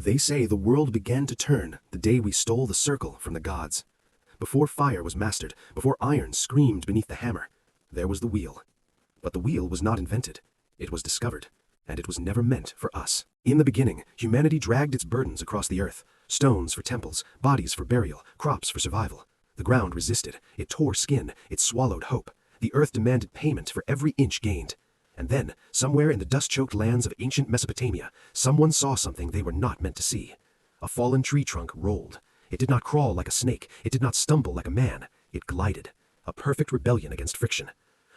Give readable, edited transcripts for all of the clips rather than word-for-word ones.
They say the world began to turn the day we stole the circle from the gods. Before fire was mastered, before iron screamed beneath the hammer, there was the wheel. But the wheel was not invented. It was discovered, and it was never meant for us. In the beginning, humanity dragged its burdens across the earth, stones for temples, bodies for burial, crops for survival. The ground resisted, it tore skin, it swallowed hope. The earth demanded payment for every inch gained. And then, somewhere in the dust-choked lands of ancient Mesopotamia, someone saw something they were not meant to see. A fallen tree trunk rolled. It did not crawl like a snake, it did not stumble like a man, it glided. A perfect rebellion against friction.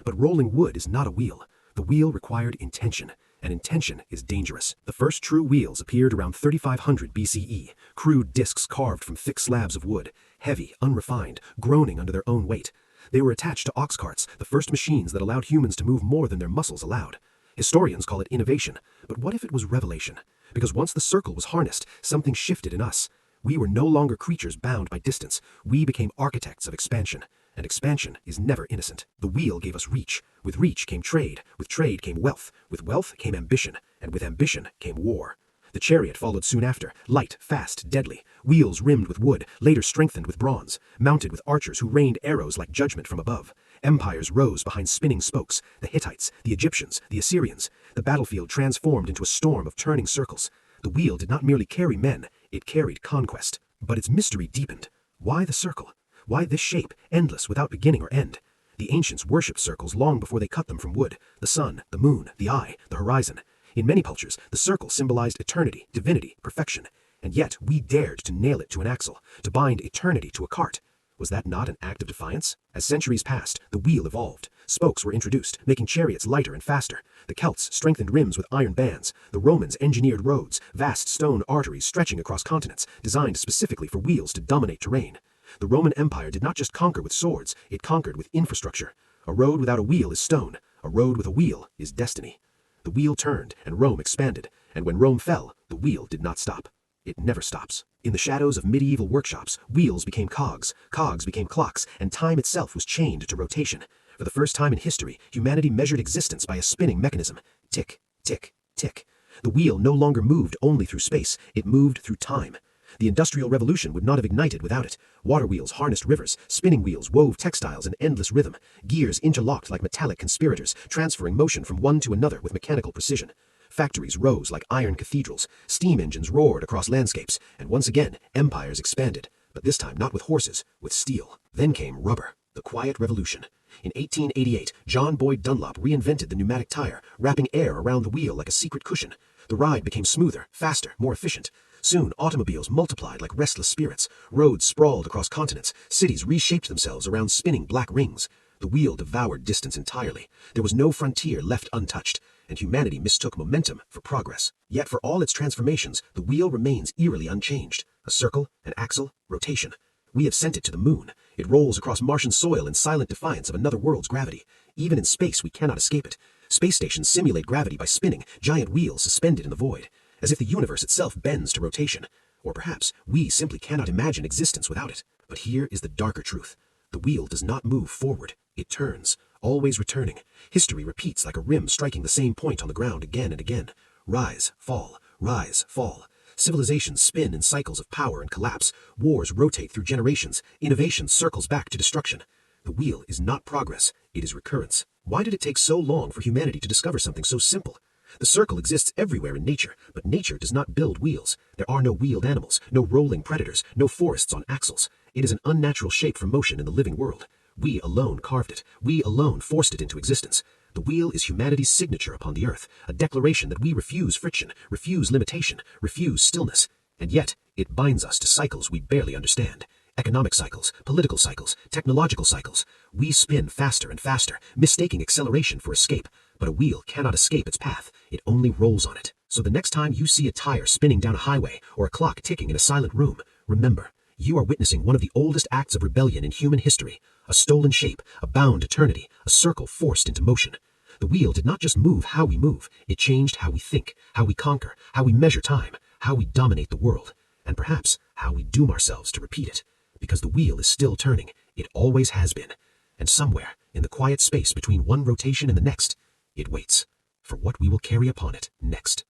But rolling wood is not a wheel. The wheel required intention, and intention is dangerous. The first true wheels appeared around 3500 BCE, crude discs carved from thick slabs of wood, heavy, unrefined, groaning under their own weight. They were attached to ox carts, the first machines that allowed humans to move more than their muscles allowed. Historians call it innovation, but what if it was revelation? Because once the circle was harnessed, something shifted in us. We were no longer creatures bound by distance. We became architects of expansion, and expansion is never innocent. The wheel gave us reach. With reach came trade. With trade came wealth. With wealth came ambition, and with ambition came war. The chariot followed soon after, light, fast, deadly, wheels rimmed with wood, later strengthened with bronze, mounted with archers who rained arrows like judgment from above. Empires rose behind spinning spokes, the Hittites, the Egyptians, the Assyrians. The battlefield transformed into a storm of turning circles. The wheel did not merely carry men, it carried conquest. But its mystery deepened. Why the circle? Why this shape, endless without beginning or end? The ancients worshipped circles long before they cut them from wood, the sun, the moon, the eye, the horizon. In many cultures, the circle symbolized eternity, divinity, perfection, and yet we dared to nail it to an axle, to bind eternity to a cart. Was that not an act of defiance? As centuries passed, the wheel evolved. Spokes were introduced, making chariots lighter and faster. The Celts strengthened rims with iron bands. The Romans engineered roads, vast stone arteries stretching across continents, designed specifically for wheels to dominate terrain. The Roman Empire did not just conquer with swords, it conquered with infrastructure. A road without a wheel is stone. A road with a wheel is destiny. The wheel turned, and Rome expanded, and when Rome fell, the wheel did not stop. It never stops. In the shadows of medieval workshops, wheels became cogs, cogs became clocks, and time itself was chained to rotation. For the first time in history, humanity measured existence by a spinning mechanism. Tick, tick, tick. The wheel no longer moved only through space, it moved through time. The Industrial Revolution would not have ignited without it. Water wheels harnessed rivers, spinning wheels wove textiles in endless rhythm, gears interlocked like metallic conspirators, transferring motion from one to another with mechanical precision. Factories rose like iron cathedrals, steam engines roared across landscapes, and once again, empires expanded, but this time not with horses, with steel. Then came rubber, the quiet revolution. In 1888, John Boyd Dunlop reinvented the pneumatic tire, wrapping air around the wheel like a secret cushion. The ride became smoother, faster, more efficient. Soon, automobiles multiplied like restless spirits. Roads sprawled across continents. Cities reshaped themselves around spinning black rings. The wheel devoured distance entirely. There was no frontier left untouched, and humanity mistook momentum for progress. Yet for all its transformations, the wheel remains eerily unchanged. A circle, an axle, rotation. We have sent it to the moon. It rolls across Martian soil in silent defiance of another world's gravity. Even in space, we cannot escape it. Space stations simulate gravity by spinning, giant wheels suspended in the void, as if the universe itself bends to rotation. Or perhaps we simply cannot imagine existence without it. But here is the darker truth. The wheel does not move forward. It turns, always returning. History repeats like a rim striking the same point on the ground again and again. Rise, fall, rise, fall. Civilizations spin in cycles of power and collapse. Wars rotate through generations. Innovation circles back to destruction. The wheel is not progress, it is recurrence. Why did it take so long for humanity to discover something so simple? The circle exists everywhere in nature, but nature does not build wheels. There are no wheeled animals, no rolling predators, no forests on axles. It is an unnatural shape for motion in the living world. We alone carved it. We alone forced it into existence. The wheel is humanity's signature upon the earth, a declaration that we refuse friction, refuse limitation, refuse stillness. And yet, it binds us to cycles we barely understand. Economic cycles, political cycles, technological cycles. We spin faster and faster, mistaking acceleration for escape. But a wheel cannot escape its path. It only rolls on it. So the next time you see a tire spinning down a highway or a clock ticking in a silent room, remember, you are witnessing one of the oldest acts of rebellion in human history. A stolen shape, a bound eternity, a circle forced into motion. The wheel did not just move how we move, it changed how we think, how we conquer, how we measure time, how we dominate the world, and perhaps how we doom ourselves to repeat it. Because the wheel is still turning, it always has been. And somewhere, in the quiet space between one rotation and the next, it waits for what we will carry upon it next.